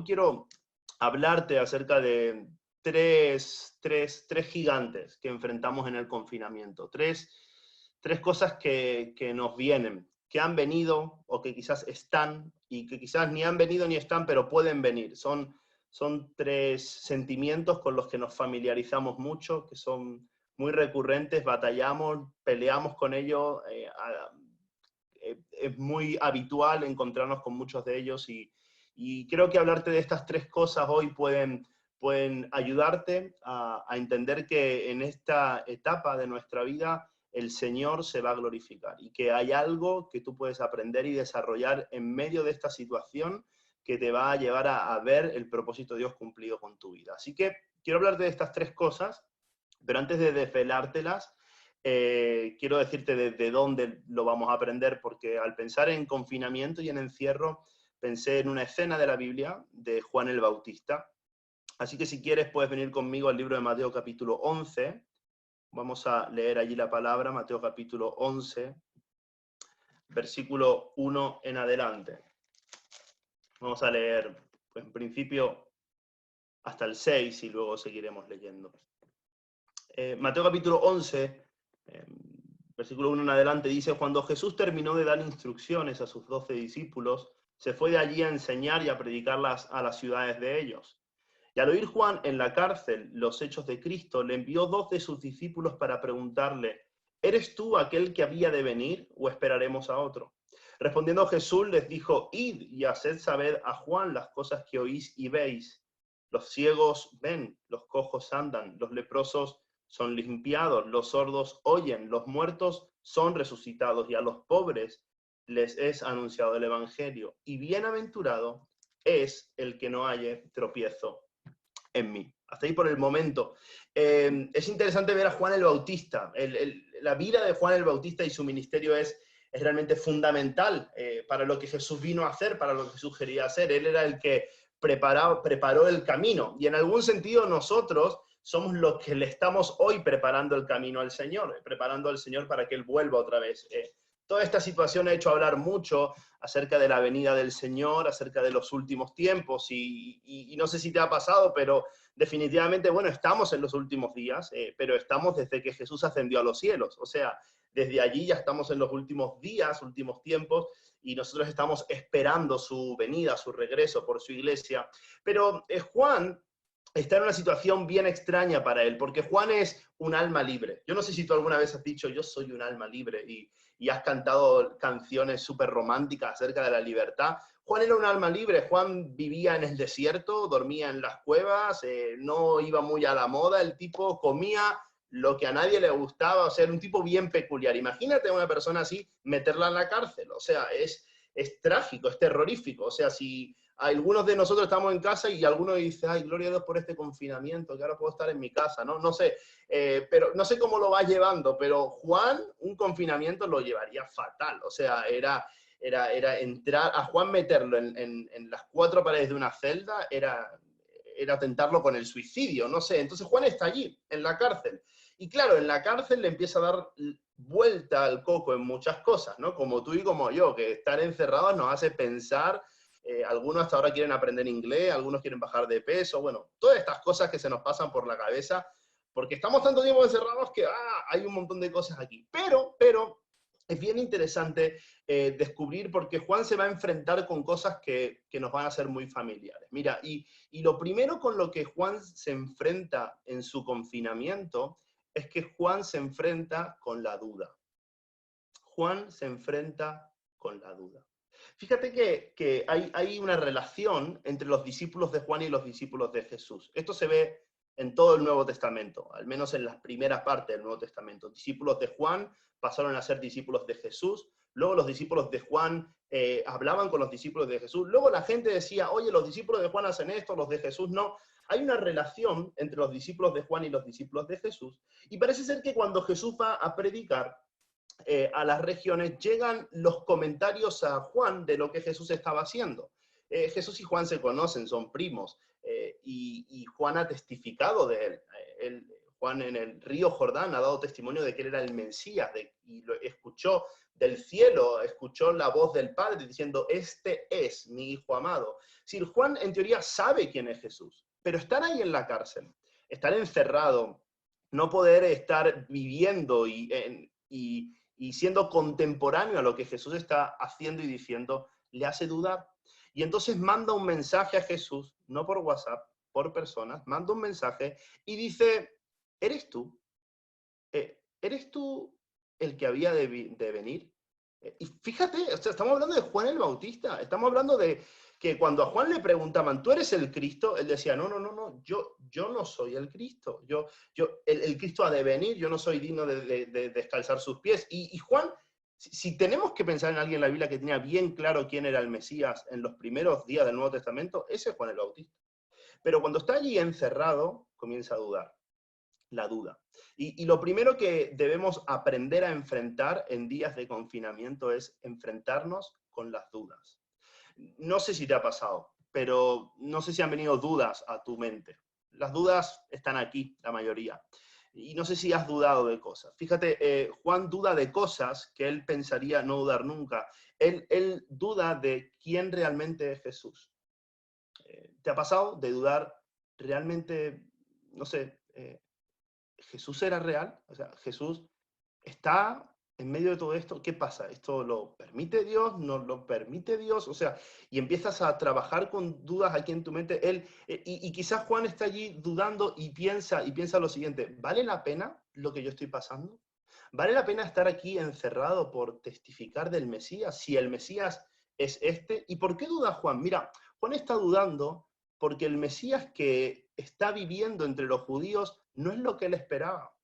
quiero hablarte acerca de tres gigantes que enfrentamos en el confinamiento. Tres cosas que nos vienen, que han venido o que quizás están y que quizás ni han venido ni están, pero pueden venir. Son tres sentimientos con los que nos familiarizamos mucho, que son muy recurrentes, batallamos, peleamos con ellos. Es muy habitual encontrarnos con muchos de ellos y creo que hablarte de estas tres cosas hoy pueden ayudarte a entender que en esta etapa de nuestra vida el Señor se va a glorificar y que hay algo que tú puedes aprender y desarrollar en medio de esta situación que te va a llevar a ver el propósito de Dios cumplido con tu vida. Así que quiero hablarte de estas tres cosas, pero antes de desvelártelas, quiero decirte desde dónde lo vamos a aprender, porque al pensar en confinamiento y en encierro, pensé en una escena de la Biblia de Juan el Bautista. Así que si quieres puedes venir conmigo al libro de Mateo capítulo 11. Vamos a leer allí la palabra, Mateo capítulo 11, versículo 1 en adelante. Vamos a leer, pues, en principio hasta el 6 y luego seguiremos leyendo. Mateo capítulo 11, versículo 1 en adelante, dice: cuando Jesús terminó de dar instrucciones a sus 12 discípulos, se fue de allí a enseñar y a predicarlas a las ciudades de ellos. Y al oír Juan en la cárcel los hechos de Cristo, le envió 2 de sus discípulos para preguntarle: ¿eres tú aquel que había de venir o esperaremos a otro? Respondiendo Jesús les dijo: id y haced saber a Juan las cosas que oís y veis. Los ciegos ven, los cojos andan, los leprosos son limpiados, los sordos oyen, los muertos son resucitados y a los pobres les es anunciado el Evangelio. Y bienaventurado es el que no halle tropiezo en mí. Hasta ahí por el momento. Es interesante ver a Juan el Bautista. La vida de Juan el Bautista y su ministerio es realmente fundamental para lo que Jesús vino a hacer, para lo que Jesús quería hacer. Él era el que preparó el camino. Y en algún sentido nosotros somos los que le estamos hoy preparando el camino al Señor, preparando al Señor para que Él vuelva otra vez. Toda esta situación ha hecho hablar mucho acerca de la venida del Señor, acerca de los últimos tiempos, y no sé si te ha pasado, pero definitivamente, bueno, estamos en los últimos días, pero estamos desde que Jesús ascendió a los cielos, o sea, desde allí ya estamos en los últimos días, últimos tiempos, y nosotros estamos esperando su venida, su regreso por su iglesia. Pero Juan está en una situación bien extraña para él, porque Juan es un alma libre. Yo no sé si tú alguna vez has dicho: yo soy un alma libre, y has cantado canciones súper románticas acerca de la libertad. Juan era un alma libre. Juan vivía en el desierto, dormía en las cuevas, no iba muy a la moda, el tipo comía lo que a nadie le gustaba, o sea, era un tipo bien peculiar. Imagínate a una persona así, meterla en la cárcel, o sea, es trágico, es terrorífico. O sea, si algunos de nosotros estamos en casa y alguno dice: ay, gloria a Dios por este confinamiento, que ahora puedo estar en mi casa, ¿no? No sé, pero no sé cómo lo va llevando, pero Juan un confinamiento lo llevaría fatal. O sea, era entrar, a Juan meterlo en las 4 paredes de una celda, era tentarlo con el suicidio, no sé. Entonces Juan está allí, en la cárcel. Y claro, en la cárcel le empieza a dar vuelta al coco en muchas cosas, ¿no? Como tú y como yo, que estar encerrados nos hace pensar. Algunos hasta ahora quieren aprender inglés, algunos quieren bajar de peso, bueno, todas estas cosas que se nos pasan por la cabeza, porque estamos tanto tiempo encerrados que hay un montón de cosas aquí. Pero es bien interesante descubrir, porque Juan se va a enfrentar con cosas que nos van a ser muy familiares. Mira, y lo primero con lo que Juan se enfrenta en su confinamiento es que Juan se enfrenta con la duda. Juan se enfrenta con la duda. Fíjate que hay una relación entre los discípulos de Juan y los discípulos de Jesús. Esto se ve en todo el Nuevo Testamento, al menos en las primeras partes del Nuevo Testamento. Discípulos de Juan pasaron a ser discípulos de Jesús, luego los discípulos de Juan hablaban con los discípulos de Jesús, luego la gente decía: oye, los discípulos de Juan hacen esto, los de Jesús no. Hay una relación entre los discípulos de Juan y los discípulos de Jesús, y parece ser que cuando Jesús va a predicar a las regiones, llegan los comentarios a Juan de lo que Jesús estaba haciendo. Jesús y Juan se conocen, son primos, y Juan ha testificado de él. Juan en el río Jordán ha dado testimonio de que él era el Mesías, y lo escuchó del cielo escuchó la voz del Padre diciendo, este es mi Hijo amado. Si Juan en teoría sabe quién es Jesús, pero estar ahí en la cárcel, estar encerrado, no poder estar viviendo y siendo contemporáneo a lo que Jesús está haciendo y diciendo, le hace dudar. Y entonces manda un mensaje a Jesús, no por WhatsApp, por personas, manda un mensaje y dice, ¿eres tú? ¿Eres tú el que había de venir? Y fíjate, o sea, estamos hablando de Juan el Bautista, estamos hablando de que cuando a Juan le preguntaban, ¿tú eres el Cristo? Él decía, no, yo no soy el Cristo, el Cristo ha de venir, yo no soy digno de descalzar sus pies. Y Juan, si tenemos que pensar en alguien en la Biblia que tenía bien claro quién era el Mesías en los primeros días del Nuevo Testamento, ese es Juan el Bautista. Pero cuando está allí encerrado, comienza a dudar, la duda. Y lo primero que debemos aprender a enfrentar en días de confinamiento es enfrentarnos con las dudas. No sé si te ha pasado, pero no sé si han venido dudas a tu mente. Las dudas están aquí, la mayoría. Y no sé si has dudado de cosas. Fíjate, Juan duda de cosas que él pensaría no dudar nunca. Él duda de quién realmente es Jesús. ¿Te ha pasado de dudar realmente, no sé, Jesús era real? O sea, Jesús está en medio de todo esto. ¿Qué pasa? ¿Esto lo permite Dios? ¿No lo permite Dios? O sea, y empiezas a trabajar con dudas aquí en tu mente. Y quizás Juan está allí dudando y piensa lo siguiente, ¿vale la pena lo que yo estoy pasando? ¿Vale la pena estar aquí encerrado por testificar del Mesías? Si el Mesías es este. ¿Y por qué duda Juan? Mira, Juan está dudando porque el Mesías que está viviendo entre los judíos no es lo que él esperaba.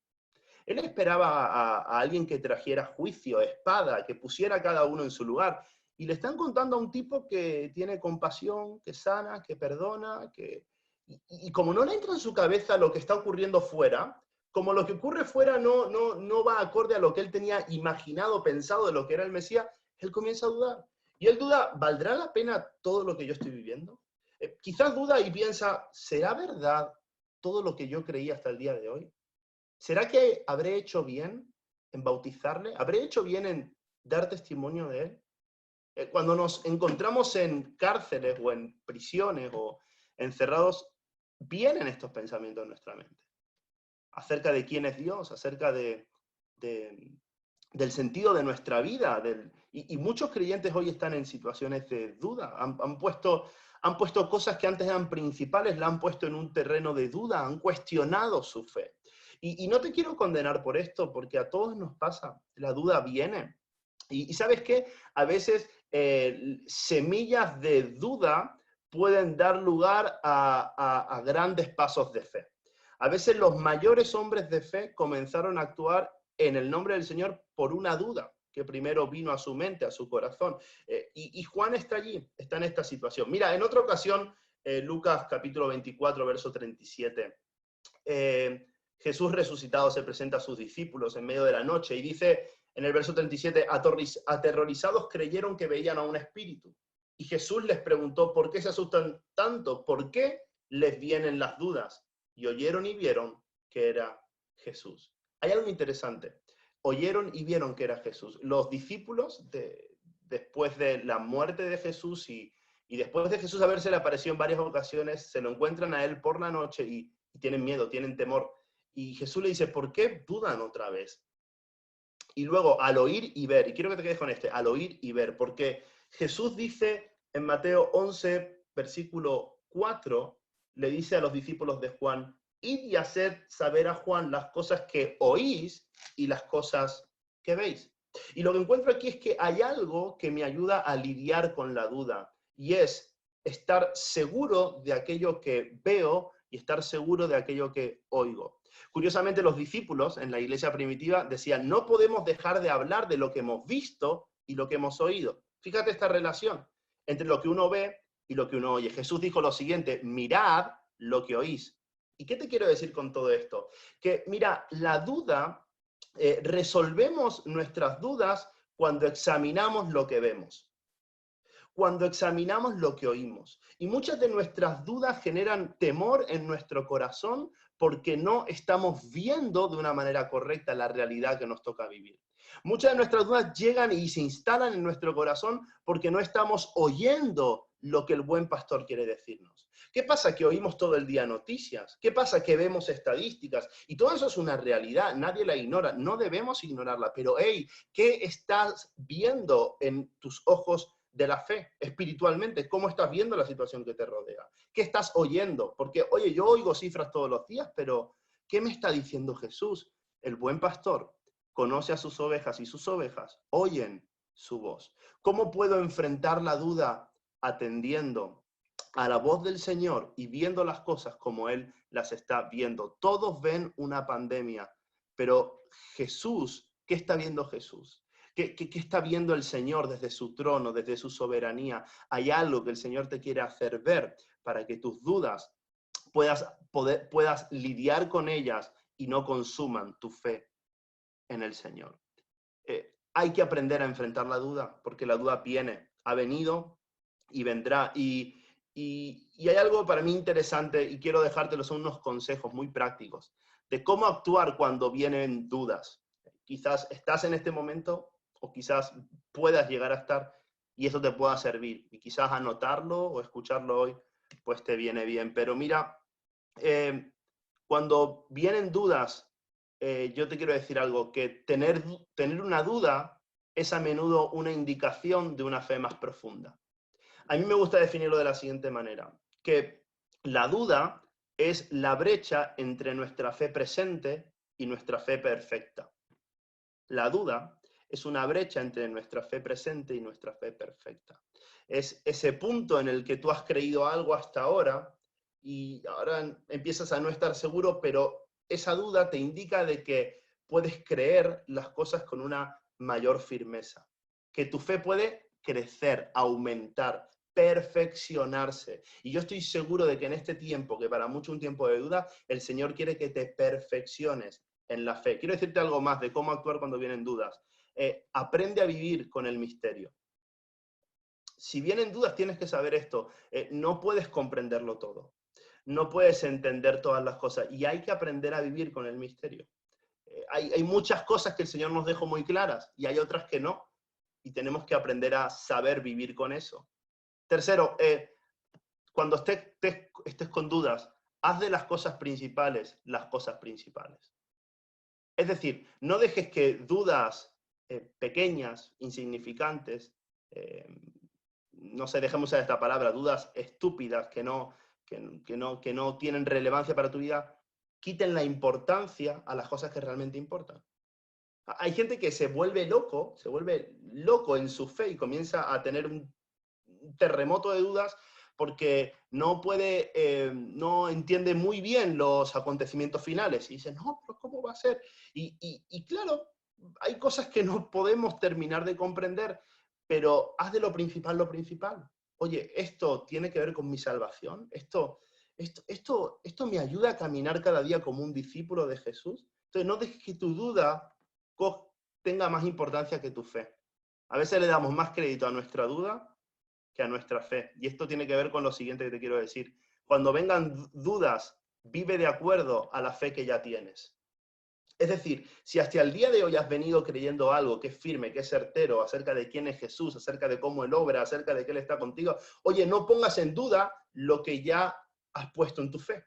Él esperaba a alguien que trajera juicio, espada, que pusiera a cada uno en su lugar. Y le están contando a un tipo que tiene compasión, que sana, que perdona, y como no le entra en su cabeza lo que está ocurriendo fuera, como lo que ocurre fuera no va acorde a lo que él tenía imaginado, pensado de lo que era el Mesías, él comienza a dudar. Y él duda, ¿valdrá la pena todo lo que yo estoy viviendo? Quizás duda y piensa, ¿será verdad todo lo que yo creí hasta el día de hoy? ¿Será que habré hecho bien en bautizarle? ¿Habré hecho bien en dar testimonio de él? Cuando nos encontramos en cárceles o en prisiones o encerrados, vienen estos pensamientos en nuestra mente. Acerca de quién es Dios, acerca del sentido de nuestra vida. Y muchos creyentes hoy están en situaciones de duda. Han puesto cosas que antes eran principales, la han puesto en un terreno de duda, han cuestionado su fe. Y no te quiero condenar por esto, porque a todos nos pasa, la duda viene. Y ¿sabes qué? A veces semillas de duda pueden dar lugar a grandes pasos de fe. A veces los mayores hombres de fe comenzaron a actuar en el nombre del Señor por una duda que primero vino a su mente, a su corazón. Y Juan está allí, está en esta situación. Mira, en otra ocasión, Lucas capítulo 24, verso 37, Jesús resucitado se presenta a sus discípulos en medio de la noche y dice en el verso 37, aterrorizados creyeron que veían a un espíritu. Y Jesús les preguntó, ¿por qué se asustan tanto? ¿Por qué les vienen las dudas? Y oyeron y vieron que era Jesús. Hay algo interesante. Oyeron y vieron que era Jesús. Los discípulos, después de la muerte de Jesús y después de Jesús haberse le apareció en varias ocasiones, se lo encuentran a él por la noche y tienen miedo, tienen temor. Y Jesús le dice, ¿por qué dudan otra vez? Y luego, al oír y ver, y quiero que te quedes con al oír y ver, porque Jesús dice en Mateo 11, versículo 4, le dice a los discípulos de Juan, id y haced saber a Juan las cosas que oís y las cosas que veis. Y lo que encuentro aquí es que hay algo que me ayuda a lidiar con la duda, y es estar seguro de aquello que veo y estar seguro de aquello que oigo. Curiosamente, los discípulos en la iglesia primitiva decían, no podemos dejar de hablar de lo que hemos visto y lo que hemos oído. Fíjate esta relación entre lo que uno ve y lo que uno oye. Jesús dijo lo siguiente, mirad lo que oís. ¿Y qué te quiero decir con todo esto? Que, mira, la duda, resolvemos nuestras dudas cuando examinamos lo que vemos. cuando examinamos lo que oímos. Y muchas de nuestras dudas generan temor en nuestro corazón porque no estamos viendo de una manera correcta la realidad que nos toca vivir. Muchas de nuestras dudas llegan y se instalan en nuestro corazón porque no estamos oyendo lo que el buen pastor quiere decirnos. ¿Qué pasa? Que oímos todo el día noticias. ¿Qué pasa? Que vemos estadísticas. Y todo eso es una realidad, nadie la ignora, no debemos ignorarla. Pero, hey, ¿qué estás viendo en tus ojos de la fe espiritualmente? ¿Cómo estás viendo la situación que te rodea? ¿Qué estás oyendo? Porque, oye, yo oigo cifras todos los días, pero ¿qué me está diciendo Jesús? El buen pastor conoce a sus ovejas y sus ovejas oyen su voz. ¿Cómo puedo enfrentar la duda atendiendo a la voz del Señor y viendo las cosas como Él las está viendo? Todos ven una pandemia, pero Jesús, ¿qué está viendo Jesús? ¿Qué está viendo el Señor desde su trono, desde su soberanía? Hay algo que el Señor te quiere hacer ver para que tus dudas puedas lidiar con ellas y no consuman tu fe en el Señor. Hay que aprender a enfrentar la duda, porque la duda viene, ha venido y vendrá. Y hay algo para mí interesante, y quiero dejártelo, son unos consejos muy prácticos, de cómo actuar cuando vienen dudas. Quizás estás en este momento, o quizás puedas llegar a estar, y eso te pueda servir. Y quizás anotarlo o escucharlo hoy, pues te viene bien. Pero mira, cuando vienen dudas, yo te quiero decir algo, que tener una duda es a menudo una indicación de una fe más profunda. A mí me gusta definirlo de la siguiente manera, que la duda es la brecha entre nuestra fe presente y nuestra fe perfecta. La duda es una brecha entre nuestra fe presente y nuestra fe perfecta. Es ese punto en el que tú has creído algo hasta ahora y ahora empiezas a no estar seguro, pero esa duda te indica de que puedes creer las cosas con una mayor firmeza, que tu fe puede crecer, aumentar, perfeccionarse. Y yo estoy seguro de que en este tiempo, que para mucho un tiempo de duda, el Señor quiere que te perfecciones en la fe. Quiero decirte algo más de cómo actuar cuando vienen dudas. Aprende a vivir con el misterio. Si vienen dudas, tienes que saber esto. No puedes comprenderlo todo. No puedes entender todas las cosas. Y hay que aprender a vivir con el misterio. Hay muchas cosas que el Señor nos dejó muy claras y hay otras que no. Y tenemos que aprender a saber vivir con eso. Tercero, cuando estés con dudas, haz de las cosas principales las cosas principales. Es decir, no dejes que dudas pequeñas, insignificantes, no sé, dejemos usar esta palabra, dudas estúpidas que no tienen relevancia para tu vida, quiten la importancia a las cosas que realmente importan. Hay gente que se vuelve loco en su fe y comienza a tener un terremoto de dudas porque no entiende muy bien los acontecimientos finales. Y dice, no, pero ¿cómo va a ser? Y claro, hay cosas que no podemos terminar de comprender, pero haz de lo principal lo principal. Oye, esto tiene que ver con mi salvación. Esto me ayuda a caminar cada día como un discípulo de Jesús. Entonces, no dejes que tu duda tenga más importancia que tu fe. A veces le damos más crédito a nuestra duda que a nuestra fe. Y esto tiene que ver con lo siguiente que te quiero decir. Cuando vengan dudas, vive de acuerdo a la fe que ya tienes. Es decir, si hasta el día de hoy has venido creyendo algo que es firme, que es certero, acerca de quién es Jesús, acerca de cómo Él obra, acerca de que Él está contigo, oye, no pongas en duda lo que ya has puesto en tu fe.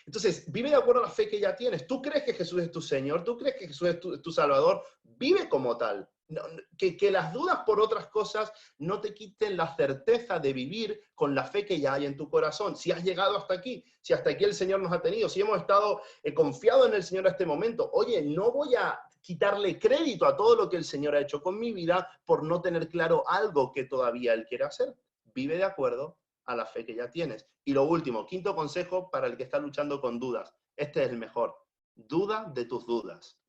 Entonces, vive de acuerdo a la fe que ya tienes. ¿Tú crees que Jesús es tu Señor? ¿Tú crees que Jesús es tu Salvador? Vive como tal. No, que las dudas por otras cosas no te quiten la certeza de vivir con la fe que ya hay en tu corazón. Si has llegado hasta aquí, si hasta aquí el Señor nos ha tenido, si hemos estado confiados en el Señor a este momento, oye, no voy a quitarle crédito a todo lo que el Señor ha hecho con mi vida por no tener claro algo que todavía Él quiere hacer. Vive de acuerdo a la fe que ya tienes. Y lo último, quinto consejo para el que está luchando con dudas. Este es el mejor. Duda de tus dudas.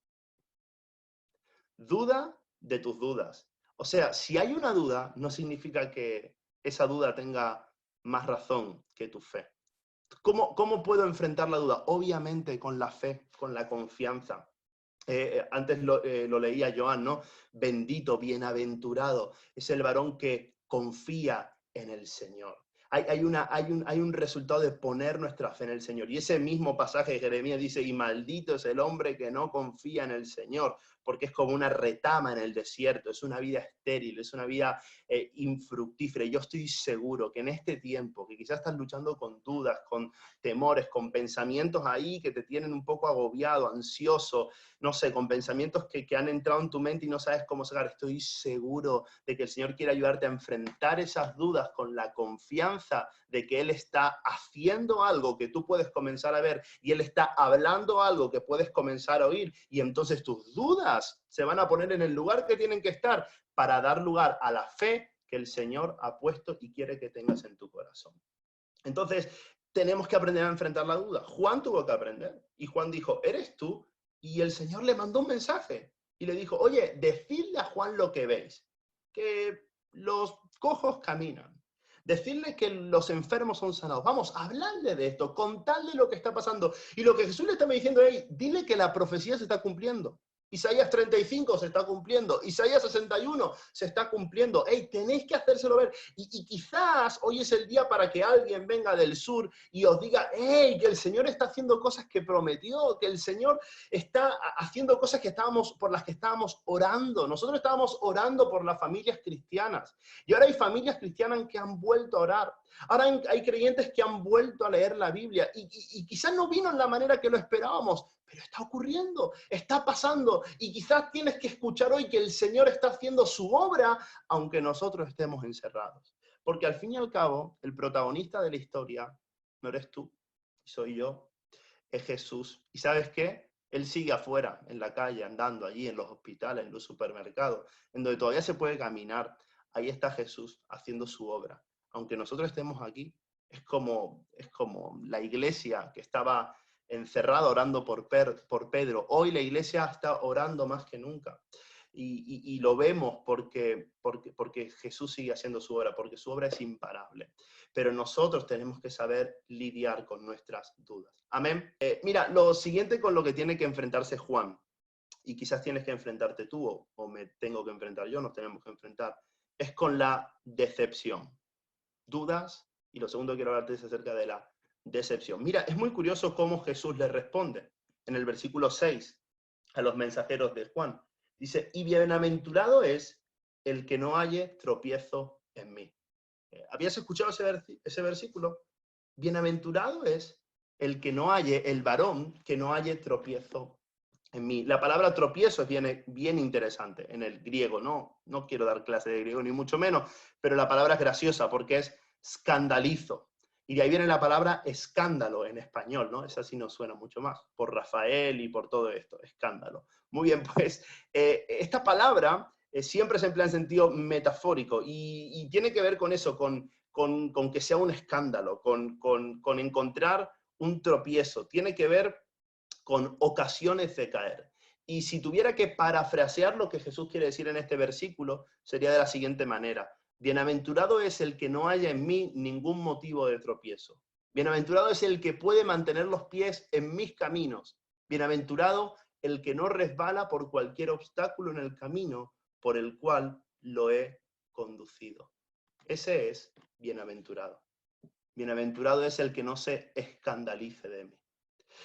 Duda de tus dudas. O sea, si hay una duda, no significa que esa duda tenga más razón que tu fe. ¿Cómo puedo enfrentar la duda? Obviamente con la fe, con la confianza. Antes lo leía Joan, ¿no? Bendito, bienaventurado. Es el varón que confía en el Señor. Hay un resultado de poner nuestra fe en el Señor. Y ese mismo pasaje de Jeremías dice, y maldito es el hombre que no confía en el Señor, porque es como una retama en el desierto, es una vida estéril, es una vida infructífera. Y yo estoy seguro que en este tiempo, que quizás estás luchando con dudas, con temores, con pensamientos ahí que te tienen un poco agobiado, ansioso, no sé, con pensamientos que han entrado en tu mente y no sabes cómo sacar, estoy seguro de que el Señor quiere ayudarte a enfrentar esas dudas con la confianza de que Él está haciendo algo que tú puedes comenzar a ver y Él está hablando algo que puedes comenzar a oír, y entonces tus dudas se van a poner en el lugar que tienen que estar para dar lugar a la fe que el Señor ha puesto y quiere que tengas en tu corazón. Entonces, tenemos que aprender a enfrentar la duda. Juan tuvo que aprender. Y Juan dijo, ¿eres tú? Y el Señor le mandó un mensaje. Y le dijo, oye, decidle a Juan lo que veis. Que los cojos caminan. Decidle que los enfermos son sanados. Vamos, hablarle de esto, contarle lo que está pasando. Y lo que Jesús le está diciendo es, dile que la profecía se está cumpliendo. Isaías 35 se está cumpliendo. Isaías 61 se está cumpliendo. Hey, tenéis que hacérselo ver. Y quizás hoy es el día para que alguien venga del sur y os diga, hey, que el Señor está haciendo cosas que prometió, que el Señor está haciendo cosas por las que estábamos orando. Nosotros estábamos orando por las familias cristianas. Y ahora hay familias cristianas que han vuelto a orar. Ahora hay creyentes que han vuelto a leer la Biblia. Y quizás no vino en la manera que lo esperábamos, pero está ocurriendo, está pasando, y quizás tienes que escuchar hoy que el Señor está haciendo su obra, aunque nosotros estemos encerrados. Porque al fin y al cabo, el protagonista de la historia no eres tú, soy yo, es Jesús. ¿Y sabes qué? Él sigue afuera, en la calle, andando allí, en los hospitales, en los supermercados, en donde todavía se puede caminar. Ahí está Jesús haciendo su obra. Aunque nosotros estemos aquí, es como la iglesia que estaba encerrada orando por Pedro. Hoy la iglesia está orando más que nunca. Y lo vemos porque Jesús sigue haciendo su obra, porque su obra es imparable. Pero nosotros tenemos que saber lidiar con nuestras dudas. Amén. Mira, lo siguiente con lo que tiene que enfrentarse Juan, y quizás tienes que enfrentarte tú, o me tengo que enfrentar yo, nos tenemos que enfrentar, es con la decepción. Dudas, y lo segundo que quiero hablarte es acerca de la decepción. Mira, es muy curioso cómo Jesús le responde en el versículo 6 a los mensajeros de Juan. Dice, y bienaventurado es el que no halle tropiezo en mí. ¿Habías escuchado ese versículo? Bienaventurado es el que no halle, el varón que no halle tropiezo en mí. La palabra tropiezo es bien interesante en el griego. No quiero dar clase de griego ni mucho menos, pero la palabra es graciosa porque es escandalizo. Y de ahí viene la palabra escándalo en español, ¿no? Esa sí nos suena mucho más, por Rafael y por todo esto, escándalo. Muy bien, pues esta palabra siempre se emplea en sentido metafórico y tiene que ver con eso, con que sea un escándalo, con encontrar un tropiezo. Tiene que ver con ocasiones de caer. Y si tuviera que parafrasear lo que Jesús quiere decir en este versículo, sería de la siguiente manera. Bienaventurado es el que no haya en mí ningún motivo de tropiezo. Bienaventurado es el que puede mantener los pies en mis caminos. Bienaventurado el que no resbala por cualquier obstáculo en el camino por el cual lo he conducido. Ese es bienaventurado. Bienaventurado es el que no se escandalice de mí.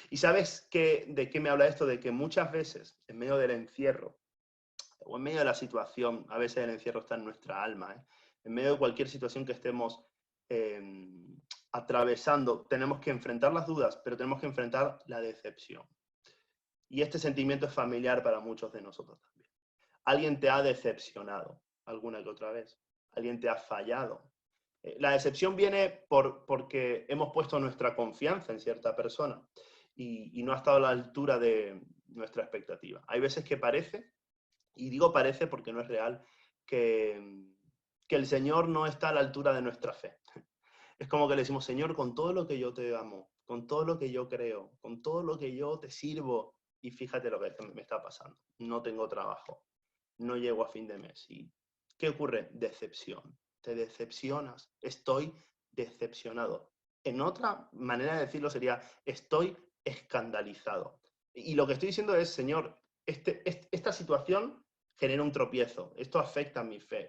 ¿Y sabes de qué me habla esto? De que muchas veces, en medio del encierro, o en medio de la situación, a veces el encierro está en nuestra alma, en medio de cualquier situación que estemos atravesando, tenemos que enfrentar las dudas, pero tenemos que enfrentar la decepción. Y este sentimiento es familiar para muchos de nosotros también. Alguien te ha decepcionado alguna que otra vez. Alguien te ha fallado. La decepción viene porque hemos puesto nuestra confianza en cierta persona y no ha estado a la altura de nuestra expectativa. Hay veces que parece, y digo parece porque no es real, que el Señor no está a la altura de nuestra fe. Es como que le decimos, Señor, con todo lo que yo te amo, con todo lo que yo creo, con todo lo que yo te sirvo, y fíjate lo que me está pasando. No tengo trabajo, no llego a fin de mes. ¿Y qué ocurre? Decepción. Te decepcionas. Estoy decepcionado. En otra manera de decirlo sería, estoy escandalizado. Y lo que estoy diciendo es, Señor, esta situación genera un tropiezo, esto afecta a mi fe,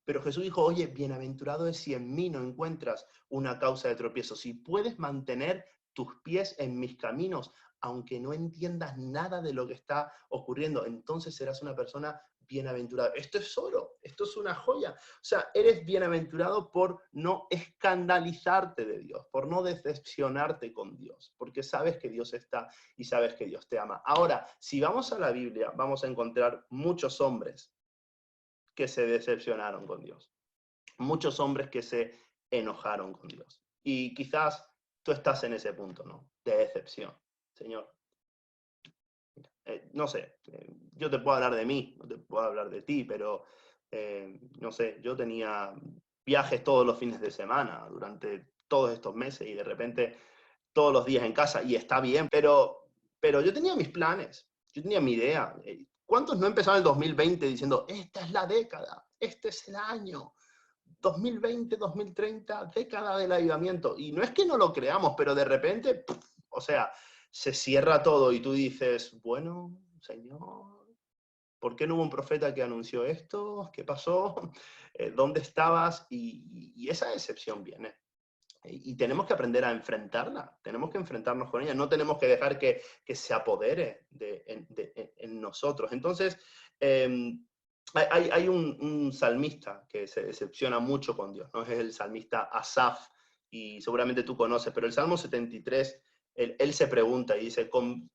pero Jesús dijo, oye, bienaventurado es si en mí no encuentras una causa de tropiezo, si puedes mantener tus pies en mis caminos, aunque no entiendas nada de lo que está ocurriendo, entonces serás una persona bienaventurada. Esto es oro, esto es una joya. O sea, eres bienaventurado por no escandalizarte de Dios, por no decepcionarte con Dios, porque sabes que Dios está y sabes que Dios te ama. Ahora, si vamos a la Biblia, vamos a encontrar muchos hombres que se decepcionaron con Dios, muchos hombres que se enojaron con Dios. Y quizás tú estás en ese punto, ¿no? De decepción. Señor, no sé, yo te puedo hablar de mí, no te puedo hablar de ti, pero no sé, yo tenía viajes todos los fines de semana durante todos estos meses y de repente todos los días en casa y está bien, pero yo tenía mis planes, yo tenía mi idea. ¿Cuántos no empezaron el 2020 diciendo, esta es la década, este es el año? 2020, 2030, década del avivamiento. Y no es que no lo creamos, pero de repente, o sea, se cierra todo y tú dices, bueno, Señor, ¿por qué no hubo un profeta que anunció esto? ¿Qué pasó? ¿Dónde estabas? Y esa decepción viene. Y tenemos que aprender a enfrentarla, tenemos que enfrentarnos con ella, no tenemos que dejar que se apodere en nosotros. Entonces, hay un salmista que se decepciona mucho con Dios, ¿no? Es el salmista Asaf, y seguramente tú conoces, pero el Salmo 73, él se pregunta y dice,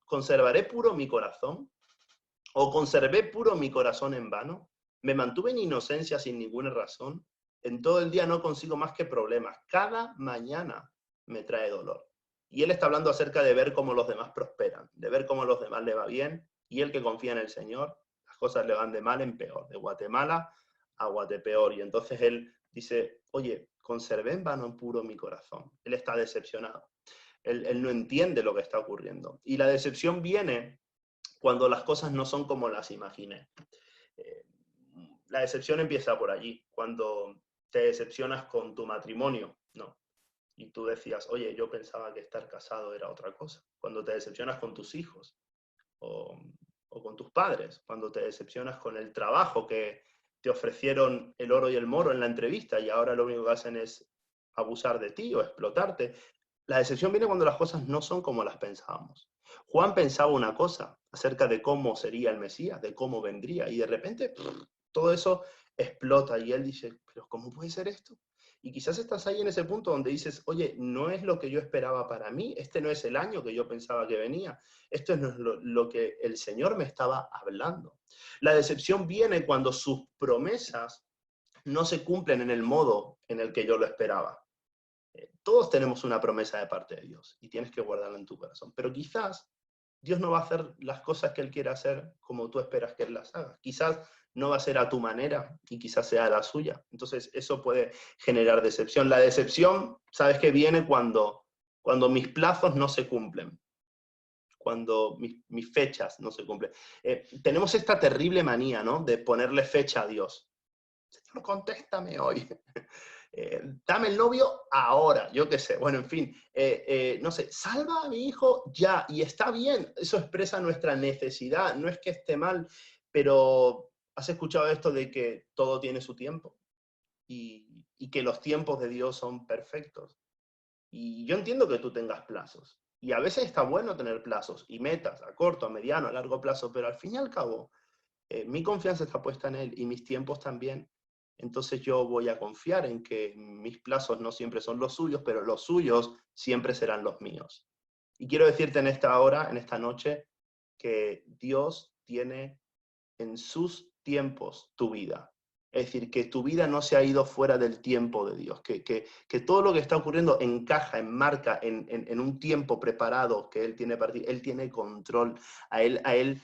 ¿conservaré puro mi corazón? ¿O conservé puro mi corazón en vano? ¿Me mantuve en inocencia sin ninguna razón? En todo el día no consigo más que problemas. Cada mañana me trae dolor. Y él está hablando acerca de ver cómo los demás prosperan, de ver cómo a los demás le va bien, y él que confía en el Señor, las cosas le van de mal en peor, de Guatemala a Guatepeor. Y entonces él dice, oye, conservé en vano en puro mi corazón. Él está decepcionado. Él no entiende lo que está ocurriendo. Y la decepción viene cuando las cosas no son como las imaginé. Eh, la decepción empieza por allí, cuando te decepcionas con tu matrimonio, ¿no? Y tú decías, oye, yo pensaba que estar casado era otra cosa. Cuando te decepcionas con tus hijos o con tus padres, cuando te decepcionas con el trabajo que te ofrecieron el oro y el moro en la entrevista y ahora lo único que hacen es abusar de ti o explotarte. La decepción viene cuando las cosas no son como las pensábamos. Juan pensaba una cosa acerca de cómo sería el Mesías, de cómo vendría, y de repente todo eso explota y él dice, pero ¿cómo puede ser esto? Y quizás estás ahí en ese punto donde dices, oye, no es lo que yo esperaba para mí, este no es el año que yo pensaba que venía, esto no es lo que el Señor me estaba hablando. La decepción viene cuando sus promesas no se cumplen en el modo en el que yo lo esperaba. Todos tenemos una promesa de parte de Dios y tienes que guardarla en tu corazón, pero quizás Dios no va a hacer las cosas que Él quiere hacer como tú esperas que Él las haga. Quizás no va a ser a tu manera y quizás sea a la suya. Entonces eso puede generar decepción. La decepción, ¿sabes qué viene cuando mis plazos no se cumplen? Cuando mis fechas no se cumplen. Tenemos esta terrible manía, ¿no? De ponerle fecha a Dios. Señor, contéstame hoy. Dame el novio ahora, yo qué sé, bueno, en fin, no sé, salva a mi hijo ya, y está bien, eso expresa nuestra necesidad, no es que esté mal, pero has escuchado esto de que todo tiene su tiempo y que los tiempos de Dios son perfectos. Y yo entiendo que tú tengas plazos, y a veces está bueno tener plazos y metas a corto, a mediano, a largo plazo, pero al fin y al cabo, mi confianza está puesta en Él y mis tiempos también. Entonces yo voy a confiar en que mis plazos no siempre son los suyos, pero los suyos siempre serán los míos. Y quiero decirte en esta hora, en esta noche, que Dios tiene en sus tiempos tu vida. Es decir, que tu vida no se ha ido fuera del tiempo de Dios, que todo lo que está ocurriendo encaja, enmarca en un tiempo preparado que Él tiene para ti. Él tiene control. A él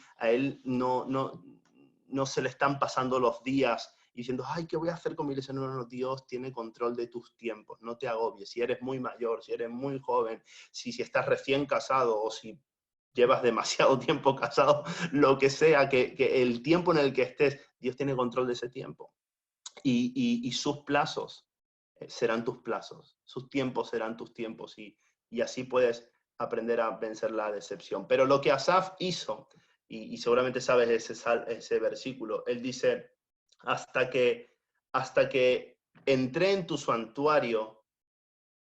no se le están pasando los días diciendo, ay, ¿qué voy a hacer con mi iglesia? No, no, no, Dios tiene control de tus tiempos, no te agobies. Si eres muy mayor, si eres muy joven, si estás recién casado o si llevas demasiado tiempo casado, lo que sea, que el tiempo en el que estés, Dios tiene control de ese tiempo. Y sus plazos serán tus plazos, sus tiempos serán tus tiempos, y así puedes aprender a vencer la decepción. Pero lo que Asaf hizo, y seguramente sabes ese versículo. Él dice, hasta que entré en tu santuario,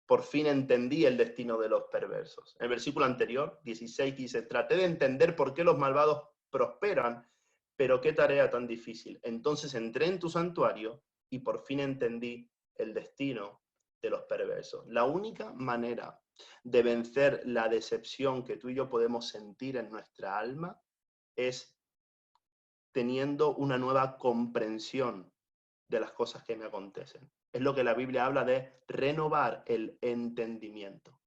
por fin entendí el destino de los perversos. En el versículo anterior, 16, dice, traté de entender por qué los malvados prosperan, pero qué tarea tan difícil. Entonces entré en tu santuario y por fin entendí el destino de los perversos. La única manera de vencer la decepción que tú y yo podemos sentir en nuestra alma es teniendo una nueva comprensión de las cosas que me acontecen. Es lo que la Biblia habla de renovar el entendimiento.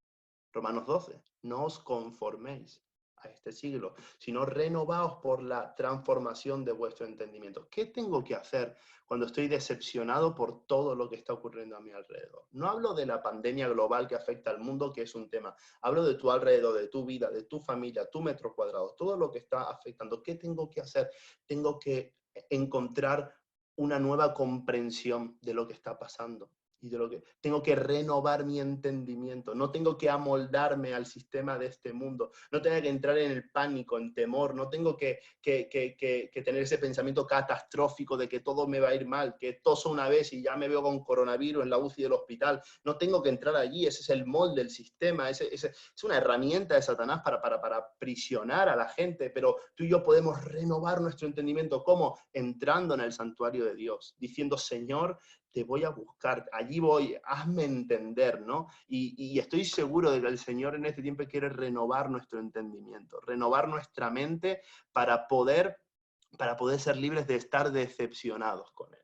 Romanos 12, no os conforméis a este siglo, sino renovaos por la transformación de vuestro entendimiento. ¿Qué tengo que hacer cuando estoy decepcionado por todo lo que está ocurriendo a mi alrededor? No hablo de la pandemia global que afecta al mundo, que es un tema. Hablo de tu alrededor, de tu vida, de tu familia, tu metro cuadrado, todo lo que está afectando. ¿Qué tengo que hacer? Tengo que encontrar una nueva comprensión de lo que está pasando. Y de lo que tengo que renovar mi entendimiento, no tengo que amoldarme al sistema de este mundo, no tengo que entrar en el pánico, en temor, no tengo que tener ese pensamiento catastrófico de que todo me va a ir mal, que toso una vez y ya me veo con coronavirus en la UCI del hospital, no tengo que entrar allí, ese es el molde del sistema, es una herramienta de Satanás para prisionar a la gente, pero tú y yo podemos renovar nuestro entendimiento, ¿cómo? Entrando en el santuario de Dios, diciendo, Señor, te voy a buscar, allí voy, hazme entender, ¿no? Y estoy seguro de que el Señor en este tiempo quiere renovar nuestro entendimiento, renovar nuestra mente para poder ser libres de estar decepcionados con Él.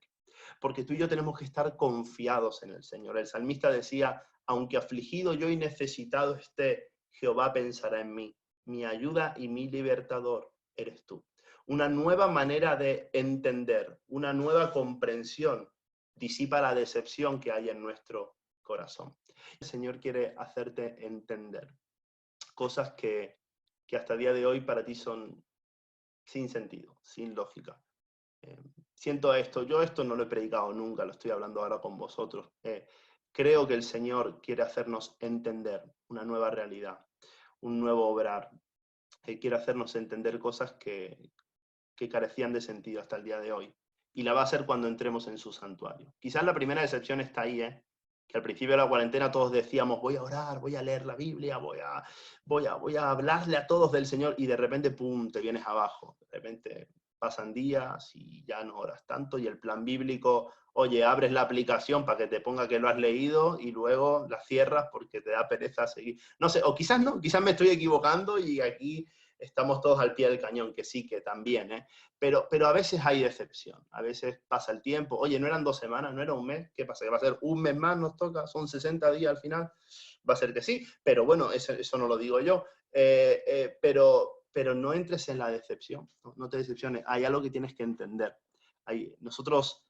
Porque tú y yo tenemos que estar confiados en el Señor. El salmista decía, aunque afligido yo y necesitado esté, Jehová pensará en mí. Mi ayuda y mi libertador eres tú. Una nueva manera de entender, una nueva comprensión disipa la decepción que hay en nuestro corazón. El Señor quiere hacerte entender cosas que hasta el día de hoy para ti son sin sentido, sin lógica. Siento esto, yo esto no lo he predicado nunca, lo estoy hablando ahora con vosotros. Creo que el Señor quiere hacernos entender una nueva realidad, un nuevo obrar. Quiere hacernos entender cosas que carecían de sentido hasta el día de hoy. Y la va a hacer cuando entremos en su santuario. Quizás la primera decepción está ahí, que al principio de la cuarentena todos decíamos, voy a orar, voy a leer la Biblia, voy a hablarle a todos del Señor, y de repente, pum, te vienes abajo. De repente pasan días y ya no oras tanto, y el plan bíblico, oye, abres la aplicación para que te ponga que lo has leído y luego la cierras porque te da pereza seguir. No sé, o quizás no, quizás me estoy equivocando y aquí estamos todos al pie del cañón, que sí, que también, pero a veces hay decepción, a veces pasa el tiempo, oye, no eran 2 semanas, no era un mes, ¿qué pasa? ¿Que va a ser un mes más nos toca? ¿Son 60 días al final? Va a ser que sí, pero bueno, eso no lo digo yo, pero no entres en la decepción, no te decepciones, hay algo que tienes que entender. Nosotros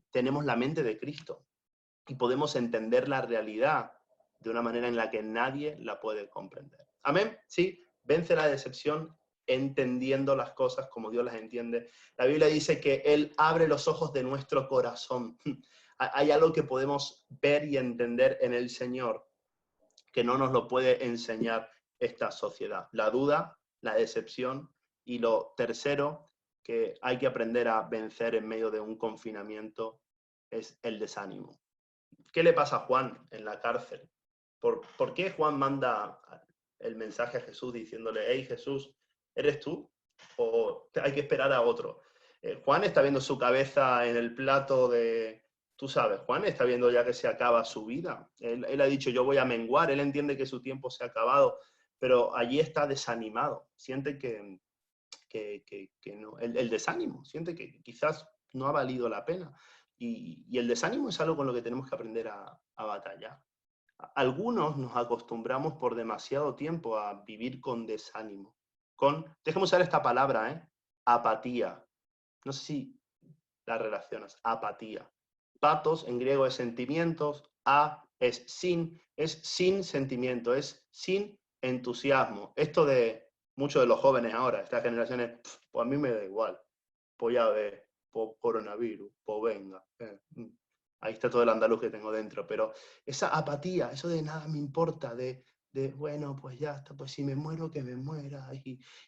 tenemos la mente de Cristo y podemos entender la realidad de una manera en la que nadie la puede comprender. Amén, sí. Vence la decepción entendiendo las cosas como Dios las entiende. La Biblia dice que Él abre los ojos de nuestro corazón. Hay algo que podemos ver y entender en el Señor que no nos lo puede enseñar esta sociedad. La duda, la decepción y lo tercero que hay que aprender a vencer en medio de un confinamiento es el desánimo. ¿Qué le pasa a Juan en la cárcel? ¿Por qué Juan manda el mensaje a Jesús diciéndole, hey Jesús, ¿eres tú? ¿O hay que esperar a otro? Juan está viendo su cabeza en el plato de, tú sabes, Juan está viendo ya que se acaba su vida. Él ha dicho, yo voy a menguar, él entiende que su tiempo se ha acabado, pero allí está desanimado, siente que no, el desánimo, siente que quizás no ha valido la pena. Y el desánimo es algo con lo que tenemos que aprender a batallar. Algunos nos acostumbramos por demasiado tiempo a vivir con desánimo, déjame usar esta palabra, apatía. No sé si la relacionas, apatía. Patos en griego es sentimientos, es sin sentimiento, es sin entusiasmo. Esto de muchos de los jóvenes ahora, estas generaciones, pues a mí me da igual, pues ya ves, pues coronavirus, pues venga. Ahí está todo el andaluz que tengo dentro, pero esa apatía, eso de nada me importa, de bueno, pues ya está, pues si me muero, que me muera,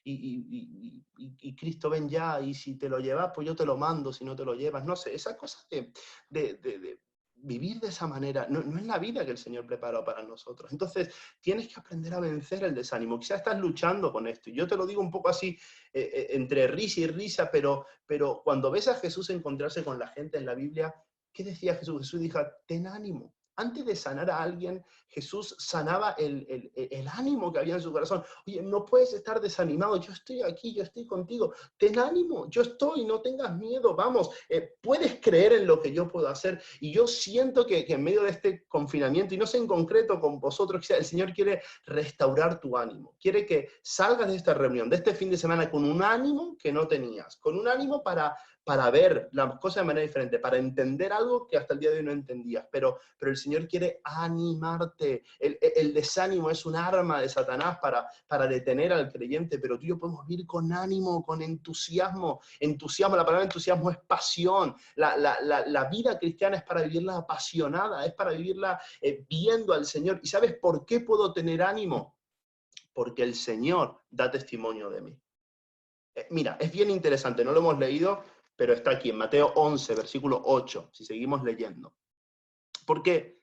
y Cristo ven ya, y si te lo llevas, pues yo te lo mando, si no te lo llevas, no sé, esa cosa de vivir de esa manera, no es la vida que el Señor preparó para nosotros. Entonces, tienes que aprender a vencer el desánimo. Quizás estás luchando con esto, y yo te lo digo un poco así, entre risa y risa, pero cuando ves a Jesús encontrarse con la gente en la Biblia, ¿qué decía Jesús? Jesús dijo, ten ánimo. Antes de sanar a alguien, Jesús sanaba el ánimo que había en su corazón. Oye, no puedes estar desanimado, yo estoy aquí, yo estoy contigo, ten ánimo, yo estoy, no tengas miedo, vamos, puedes creer en lo que yo puedo hacer. Y yo siento que en medio de este confinamiento, y no sé en concreto con vosotros, el Señor quiere restaurar tu ánimo, quiere que salgas de esta reunión, de este fin de semana, con un ánimo que no tenías, con un ánimo para ver las cosas de manera diferente, para entender algo que hasta el día de hoy no entendías. Pero el Señor quiere animarte. El desánimo es un arma de Satanás para detener al creyente, pero tú y yo podemos vivir con ánimo, con entusiasmo. Entusiasmo, la palabra entusiasmo es pasión. La vida cristiana es para vivirla apasionada, es para vivirla viendo al Señor. ¿Y sabes por qué puedo tener ánimo? Porque el Señor da testimonio de mí. Mira, es bien interesante, no lo hemos leído, pero está aquí en Mateo 11, versículo 8, si seguimos leyendo. Porque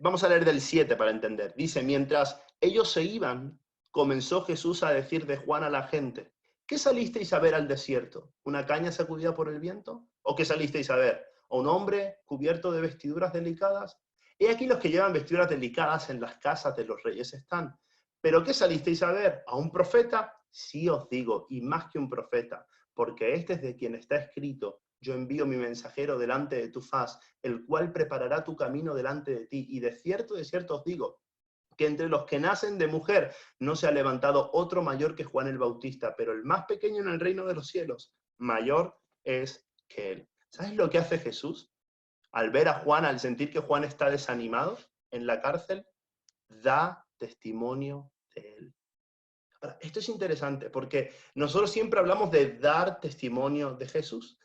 vamos a leer del 7 para entender. Dice, mientras ellos se iban, comenzó Jesús a decir de Juan a la gente, ¿qué salisteis a ver al desierto? ¿Una caña sacudida por el viento? ¿O qué salisteis a ver? ¿O un hombre cubierto de vestiduras delicadas? He aquí los que llevan vestiduras delicadas en las casas de los reyes están. ¿Pero qué salisteis a ver? ¿A un profeta? Sí os digo, y más que un profeta, porque este es de quien está escrito, yo envío mi mensajero delante de tu faz, el cual preparará tu camino delante de ti. Y de cierto os digo, que entre los que nacen de mujer no se ha levantado otro mayor que Juan el Bautista, pero el más pequeño en el reino de los cielos, mayor es que él. ¿Sabes lo que hace Jesús? Al ver a Juan, al sentir que Juan está desanimado en la cárcel, da testimonio de él. Ahora, esto es interesante porque nosotros siempre hablamos de dar testimonio de Jesús,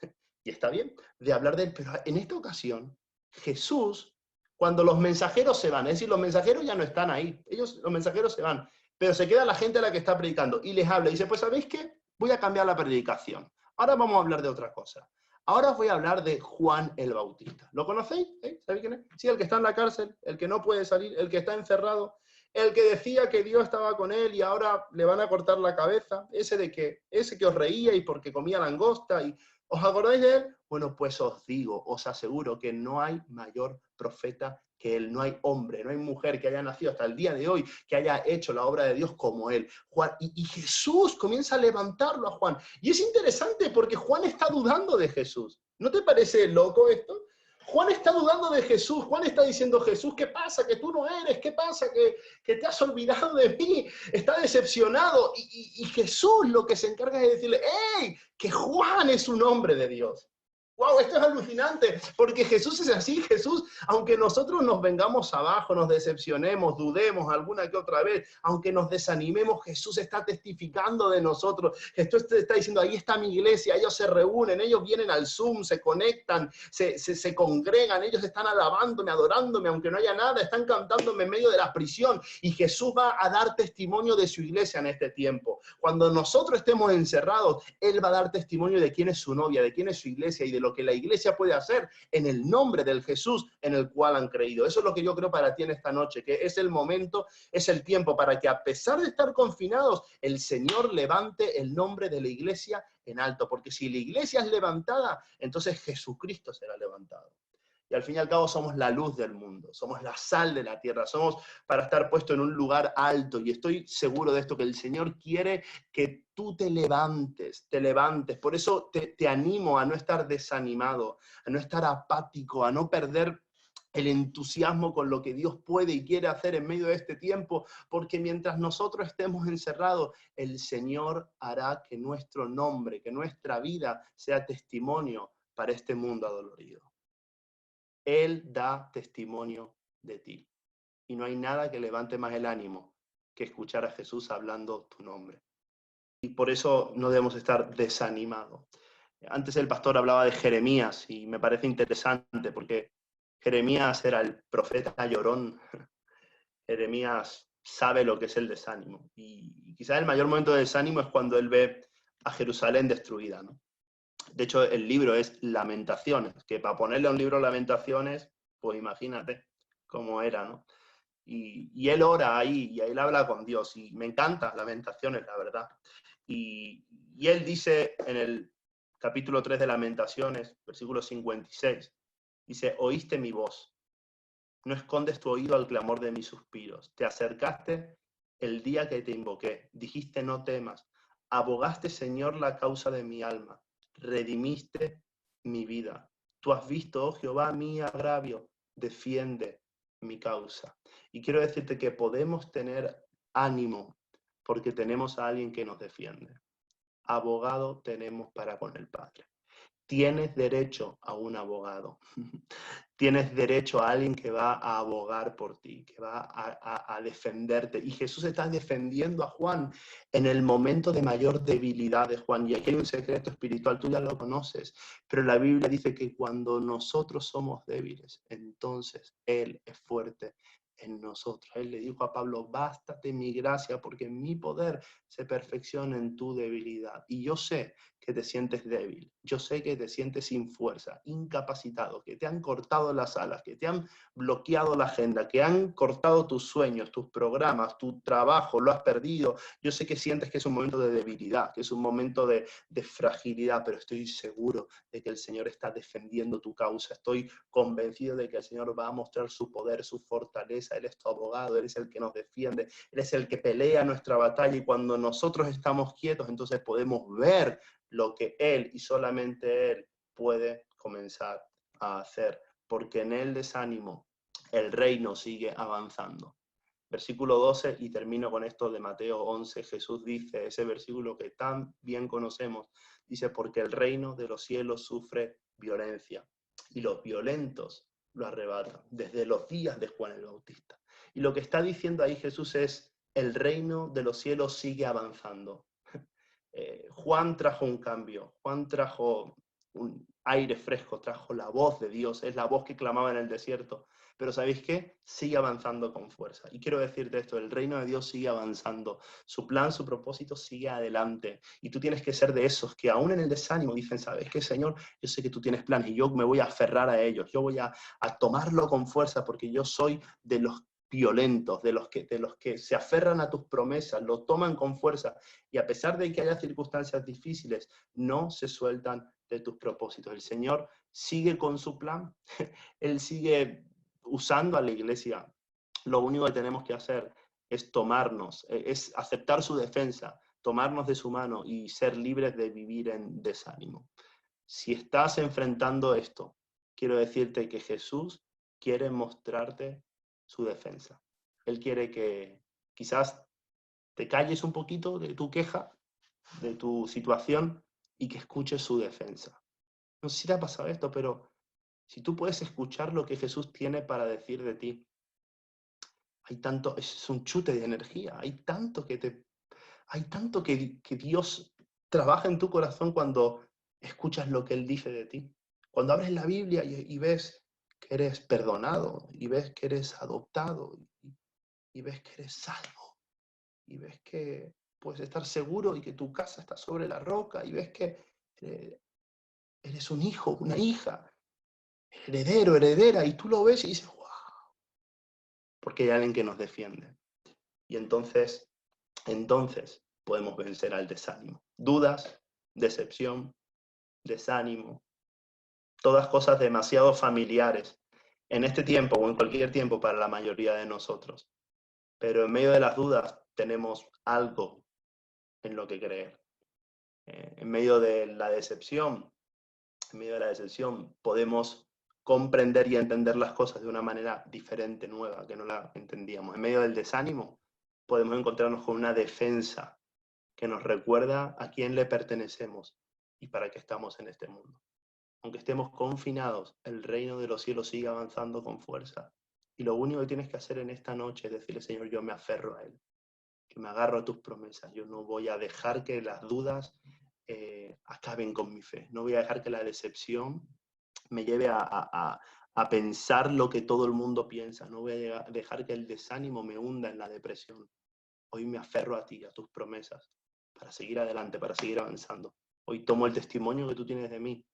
y está bien, de hablar de él, pero en esta ocasión, Jesús, cuando los mensajeros se van, es decir, los mensajeros ya no están ahí, los mensajeros se van, pero se queda la gente a la que está predicando y les habla y dice, pues ¿sabéis qué? Voy a cambiar la predicación. Ahora vamos a hablar de otra cosa. Ahora os voy a hablar de Juan el Bautista. ¿Lo conocéis? ¿Sabéis quién es? Sí, el que está en la cárcel, el que no puede salir, el que está encerrado, el que decía que Dios estaba con él y ahora le van a cortar la cabeza, ese que os reía y porque comía langosta, y ¿os acordáis de él? Bueno, pues os digo, os aseguro que no hay mayor profeta que él, no hay hombre, no hay mujer que haya nacido hasta el día de hoy, que haya hecho la obra de Dios como él. Juan, y Jesús comienza a levantarlo a Juan. Y es interesante porque Juan está dudando de Jesús. ¿No te parece loco esto? Juan está dudando de Jesús, Juan está diciendo, Jesús, ¿qué pasa? Que tú no eres, ¿qué pasa? Que te has olvidado de mí, está decepcionado. Y Jesús lo que se encarga es de decirle, ¡hey! Que Juan es un hombre de Dios. ¡Wow! Esto es alucinante, porque Jesús es así. Jesús, aunque nosotros nos vengamos abajo, nos decepcionemos, dudemos alguna que otra vez, aunque nos desanimemos, Jesús está testificando de nosotros. Jesús está diciendo, ahí está mi iglesia, ellos se reúnen, ellos vienen al Zoom, se conectan, se congregan, ellos están alabándome, adorándome, aunque no haya nada, están cantándome en medio de la prisión. Y Jesús va a dar testimonio de su iglesia en este tiempo. Cuando nosotros estemos encerrados, Él va a dar testimonio de quién es su novia, de quién es su iglesia y de lo que la iglesia puede hacer en el nombre del Jesús en el cual han creído. Eso es lo que yo creo para ti en esta noche, que es el momento, es el tiempo para que a pesar de estar confinados, el Señor levante el nombre de la iglesia en alto, porque si la iglesia es levantada, entonces Jesucristo será levantado. Y al fin y al cabo somos la luz del mundo, somos la sal de la tierra, somos para estar puesto en un lugar alto. Y estoy seguro de esto, que el Señor quiere que tú te levantes. Por eso te animo a no estar desanimado, a no estar apático, a no perder el entusiasmo con lo que Dios puede y quiere hacer en medio de este tiempo, porque mientras nosotros estemos encerrados, el Señor hará que nuestro nombre, que nuestra vida sea testimonio para este mundo adolorido. Él da testimonio de ti. Y no hay nada que levante más el ánimo que escuchar a Jesús hablando tu nombre. Y por eso no debemos estar desanimados. Antes el pastor hablaba de Jeremías y me parece interesante porque Jeremías era el profeta llorón. Jeremías sabe lo que es el desánimo. Y quizás el mayor momento de desánimo es cuando él ve a Jerusalén destruida, ¿no? De hecho, el libro es Lamentaciones, que para ponerle a un libro Lamentaciones, pues imagínate cómo era, ¿no? Y él ora ahí, y él habla con Dios, y me encanta Lamentaciones, la verdad. Y él dice en el capítulo 3 de Lamentaciones, versículo 56, dice, oíste mi voz, no escondes tu oído al clamor de mis suspiros, te acercaste el día que te invoqué, dijiste no temas, abogaste, Señor, la causa de mi alma, redimiste mi vida. Tú has visto, oh Jehová, mi agravio, defiende mi causa. Y quiero decirte que podemos tener ánimo porque tenemos a alguien que nos defiende. Abogado tenemos para con el Padre. Tienes derecho a un abogado. Tienes derecho a alguien que va a abogar por ti, que va a defenderte. Y Jesús está defendiendo a Juan en el momento de mayor debilidad de Juan. Y aquí hay un secreto espiritual, tú ya lo conoces, pero la Biblia dice que cuando nosotros somos débiles, entonces Él es fuerte en nosotros. Él le dijo a Pablo, bástate mi gracia porque mi poder se perfecciona en tu debilidad. Y yo sé que te sientes débil, yo sé que te sientes sin fuerza, incapacitado, que te han cortado las alas, que te han bloqueado la agenda, que han cortado tus sueños, tus programas, tu trabajo, lo has perdido. Yo sé que sientes que es un momento de debilidad, que es un momento de fragilidad, pero estoy seguro de que el Señor está defendiendo tu causa. Estoy convencido de que el Señor va a mostrar su poder, su fortaleza. Él es tu abogado, Él es el que nos defiende, Él es el que pelea nuestra batalla, y cuando nosotros estamos quietos, entonces podemos ver lo que Él y solamente Él puede comenzar a hacer, porque en el desánimo el reino sigue avanzando. Versículo 12, y termino con esto de Mateo 11, Jesús dice, ese versículo que tan bien conocemos, dice, porque el reino de los cielos sufre violencia, y los violentos lo arrebatan, desde los días de Juan el Bautista. Y lo que está diciendo ahí Jesús es, el reino de los cielos sigue avanzando. Juan trajo un cambio, Juan trajo un aire fresco, trajo la voz de Dios, es la voz que clamaba en el desierto. Pero ¿sabéis qué? Sigue avanzando con fuerza. Y quiero decirte esto, el reino de Dios sigue avanzando, su plan, su propósito sigue adelante. Y tú tienes que ser de esos que aún en el desánimo dicen, ¿sabes qué, Señor? Yo sé que tú tienes planes y yo me voy a aferrar a ellos, yo voy a tomarlo con fuerza porque yo soy de los violentos, de los que se aferran a tus promesas, lo toman con fuerza y a pesar de que haya circunstancias difíciles, no se sueltan de tus propósitos. El Señor sigue con su plan, Él sigue usando a la iglesia. Lo único que tenemos que hacer es tomarnos, es aceptar su defensa, tomarnos de su mano y ser libres de vivir en desánimo. Si estás enfrentando esto, quiero decirte que Jesús quiere mostrarte su defensa. Él quiere que quizás te calles un poquito de tu queja, de tu situación, y que escuches su defensa. No sé si te ha pasado esto, pero si tú puedes escuchar lo que Jesús tiene para decir de ti, hay tanto, es un chute de energía, hay tanto que Dios trabaja en tu corazón cuando escuchas lo que Él dice de ti. Cuando abres la Biblia y ves que eres perdonado, y ves que eres adoptado, y ves que eres salvo, y ves que puedes estar seguro y que tu casa está sobre la roca, y ves que eres un hijo, una hija, heredero, heredera, y tú lo ves y dices, wow, porque hay alguien que nos defiende. Y entonces podemos vencer al desánimo. Dudas, decepción, desánimo, todas cosas demasiado familiares en este tiempo o en cualquier tiempo para la mayoría de nosotros. Pero en medio de las dudas tenemos algo en lo que creer. En medio de la decepción, podemos comprender y entender las cosas de una manera diferente, nueva, que no la entendíamos. En medio del desánimo podemos encontrarnos con una defensa que nos recuerda a quién le pertenecemos y para qué estamos en este mundo. Aunque estemos confinados, el reino de los cielos sigue avanzando con fuerza. Y lo único que tienes que hacer en esta noche es decirle, Señor, yo me aferro a Él, que me agarro a tus promesas. Yo no voy a dejar que las dudas acaben con mi fe. No voy a dejar que la decepción me lleve a a pensar lo que todo el mundo piensa. No voy a dejar que el desánimo me hunda en la depresión. Hoy me aferro a ti, a tus promesas, para seguir adelante, para seguir avanzando. Hoy tomo el testimonio que tú tienes de mí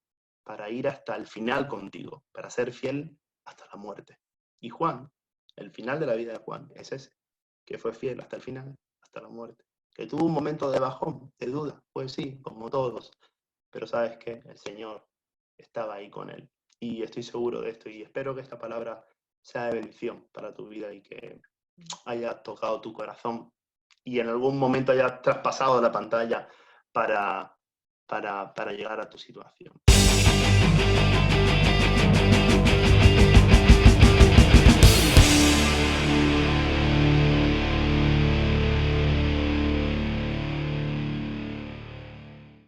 para ir hasta el final contigo, para ser fiel hasta la muerte. Y Juan, el final de la vida de Juan es ese, que fue fiel hasta el final, hasta la muerte. Que tuvo un momento de bajón, de duda, pues sí, como todos, pero sabes que el Señor estaba ahí con él. Y estoy seguro de esto y espero que esta palabra sea de bendición para tu vida y que haya tocado tu corazón y en algún momento haya traspasado la pantalla para llegar a tu situación.